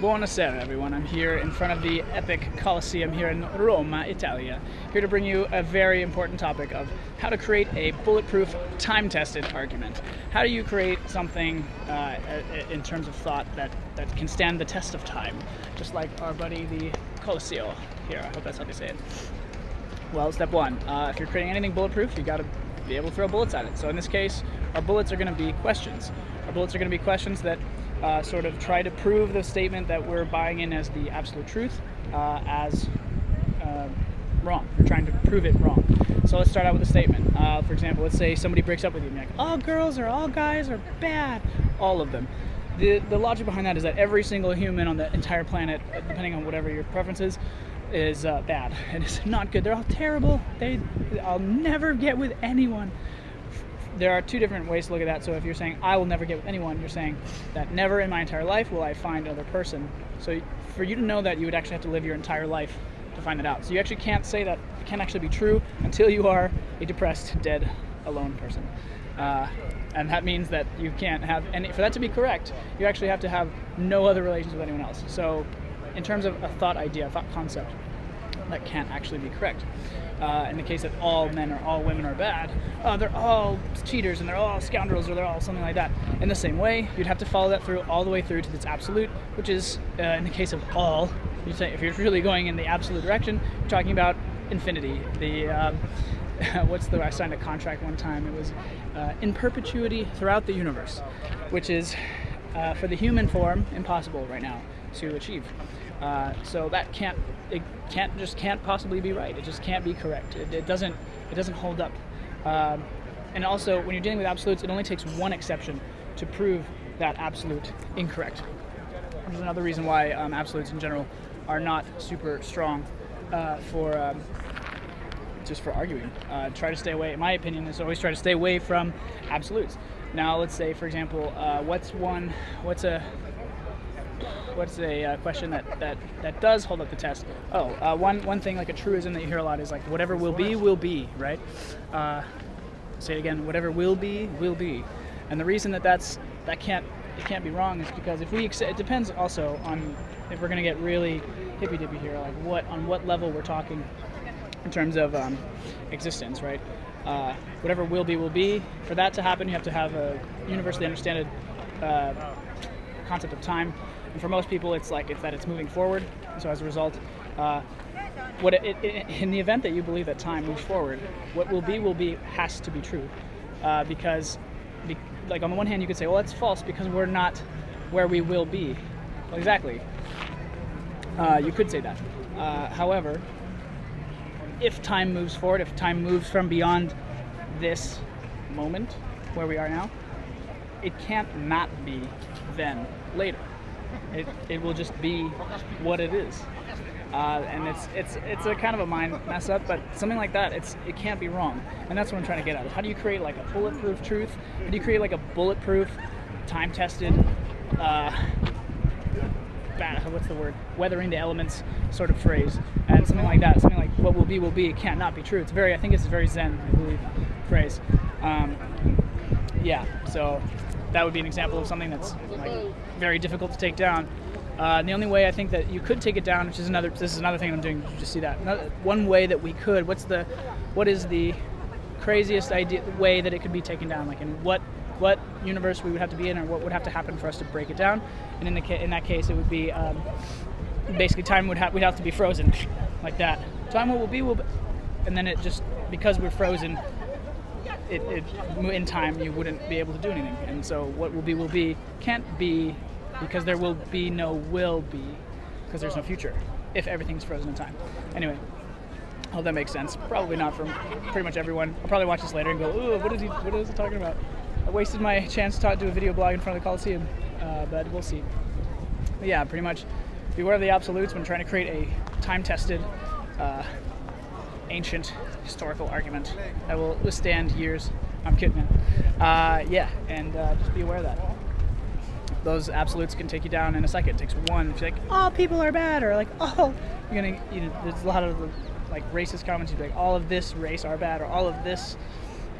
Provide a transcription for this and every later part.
Buonasera, everyone. I'm here in front of the epic Colosseum here in Roma, Italia, here to bring you a very important topic of how to create a bulletproof, time-tested argument. How do you create something in terms of thought that can stand the test of time, just like our buddy the Colosseum here. I hope that's how they say it. Well, step one, if you're creating anything bulletproof, you got to be able to throw bullets at it. So in this case, our bullets are going to be questions. Our bullets are going to be questions that sort of try to prove the statement that we're buying in as the absolute truth as wrong. We're trying to prove it wrong. So let's start out with a statement. For example, let's say somebody breaks up with you and you're like, all girls or all guys are bad. All of them. The logic behind that is that every single human on the entire planet, depending on whatever your preference is bad. And it's not good. They're all terrible. I'll never get with anyone. There are two different ways to look at that. So if you're saying, I will never get with anyone, you're saying that never in my entire life will I find another person. So for you to know that, you would actually have to live your entire life to find that out. So you actually can't say that. It can't actually be true until you are a depressed, dead, alone person. And that means that you can't have any, for that to be correct, you actually have to have no other relations with anyone else. So in terms of a thought idea, a thought concept, that can't actually be correct. In the case that all men or all women are bad, they're all cheaters and they're all scoundrels or they're all something like that. In the same way, you'd have to follow that through all the way through to this absolute, which is, in the case of all, you'd say, if you're really going in the absolute direction, you're talking about infinity. I signed a contract one time, it was in perpetuity throughout the universe, which is, for the human form, impossible right now to achieve. So that can't possibly be right. It just can't be correct. It doesn't hold up. And also, when you're dealing with absolutes, it only takes one exception to prove that absolute incorrect. Which is another reason why absolutes in general are not super strong just for arguing. Try to stay away. In my opinion, is always try to stay away from absolutes. Now, let's say, for example, what's a question that does hold up the test? One thing like a truism that you hear a lot is like, whatever will be, right? Say it again, whatever will be. And the reason it can't be wrong is because if we accept, it depends also on if we're going to get really hippy-dippy here, like on what level we're talking in terms of existence, right? Whatever will be. For that to happen, you have to have a universally understood concept of time. And for most people, it's that it's moving forward. So as a result, in the event that you believe that time moves forward, what will be has to be true. Because on the one hand, you could say, well, that's false because we're not where we will be. Well, exactly. You could say that. However, if time moves forward, if time moves from beyond this moment where we are now, it can't not be then later. It will just be what it is, and it's a kind of a mind mess up, but something like that, it can't be wrong, and that's what I'm trying to get at. How do you create like a bulletproof truth? How do you create like a bulletproof, time-tested, weathering the elements sort of phrase, and something like that, something like what will be, it can't not be true. I think it's a very Zen, I believe, phrase. So that would be an example of something that's like very difficult to take down. The only way I think that you could take it down, this is another thing I'm doing, you just see that. One way that we could, what is the craziest way that it could be taken down? Like in what universe we would have to be in, or what would have to happen for us to break it down? And in that case, it would be basically time we'd have to be frozen, like that. Time will be, and then it just, because we're frozen, in time you wouldn't be able to do anything. And so what will be can't be, because there will be no will be, because there's no future if everything's frozen in time. Anyway, I hope that makes sense. Probably not for pretty much everyone. I'll probably watch this later and go, ooh, what is he talking about? I wasted my chance to do a video blog in front of the Colosseum, but we'll see. But yeah, pretty much beware of the absolutes when trying to create a time-tested, ancient historical argument that will withstand years. I'm kidding, man. Just be aware of that. Those absolutes can take you down in a second. It takes one. If you're like, all people are bad, or like, there's a lot of like racist comments. You'd be like, all of this race are bad, or all of this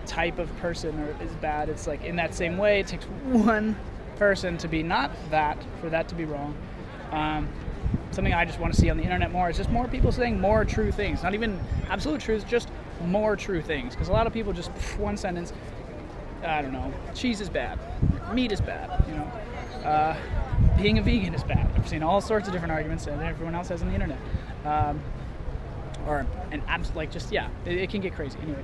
type of person is bad. It's like in that same way, it takes one person to be not that, for that to be wrong. Something I just want to see on the internet more is just more people saying more true things. Not even absolute truths, just more true things. Because a lot of people just, one sentence, I don't know, cheese is bad, meat is bad, you know, being a vegan is bad. I've seen all sorts of different arguments that everyone else has on the internet. It can get crazy. Anyway,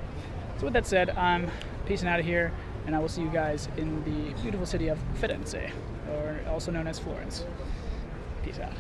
so with that said, I'm peacing out of here, and I will see you guys in the beautiful city of Firenze, or also known as Florence. Peace out.